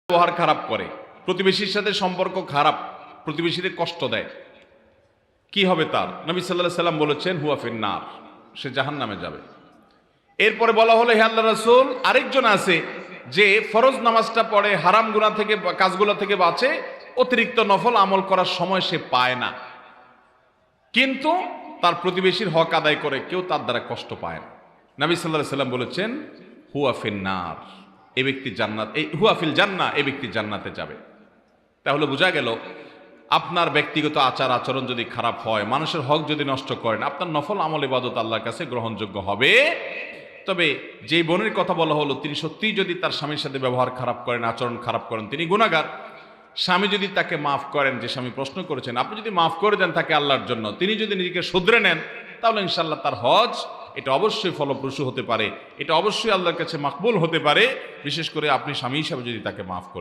ব্যবহার খারাপ করে, প্রতিবেশীর সাথে সম্পর্ক খারাপ, প্রতিবেশীদের কষ্ট দেয়, কি হবে তার? নবী সাল্লাল্লাহু আলাইহি সাল্লাম বলেছেন হুয়া ফিন্নার, সে জাহান্নামে যাবে। এরপরে বলা হলো হে আল্লাহর রাসূল, আরেকজন আছে যে ফরজ নামাজটা পড়ে, হারাম গুনাহ থেকে কাজগুলো থেকে বাঁচে, অতিরিক্ত নফল আমল করার সময় সে পায় না, কিন্তু তার প্রতিবেশীর হক আদায় করে, কেউ তার দ্বারা কষ্ট পায় না। নবী সাল্লাল্লাহু আলাইহি সাল্লাম বলেছেন হুয়া ফিন্নার, এই ব্যক্তি জান্নাত, এই হুয়া ফিল জান্নাহ, এই ব্যক্তি জান্নাতে যাবে। তাহলে বোঝা গেল আপনার ব্যক্তিগত আচার আচরণ যদি খারাপ হয়, মানুষের হক যদি নষ্ট করেন, আপনার নফল আমল ইবাদত আল্লাহর কাছে গ্রহণযোগ্য হবে। তবে যে বোনের কথা বলা হলো, তিনি সত্যিই যদি তার স্বামীর সাথে ব্যবহার খারাপ করেন, আচরণ খারাপ করেন, তিনি গুনাহগার। স্বামী যদি তাকে মাফ করেন, যে স্বামী প্রশ্ন করেছেন, আপনি যদি মাফ করে দেন তাকে আল্লাহর জন্য, তিনি যদি নিজেকে শুধরে নেন, তাহলে ইনশাআল্লাহ তার হজ এটা অবশ্যই ফলপ্রসূ হতে পারে, এটা অবশ্যই আল্লাহর কাছে মাকবুল হতে পারে, বিশেষ করে আপনি স্বামী হিসাবে যদি তাকে মাফ করেন।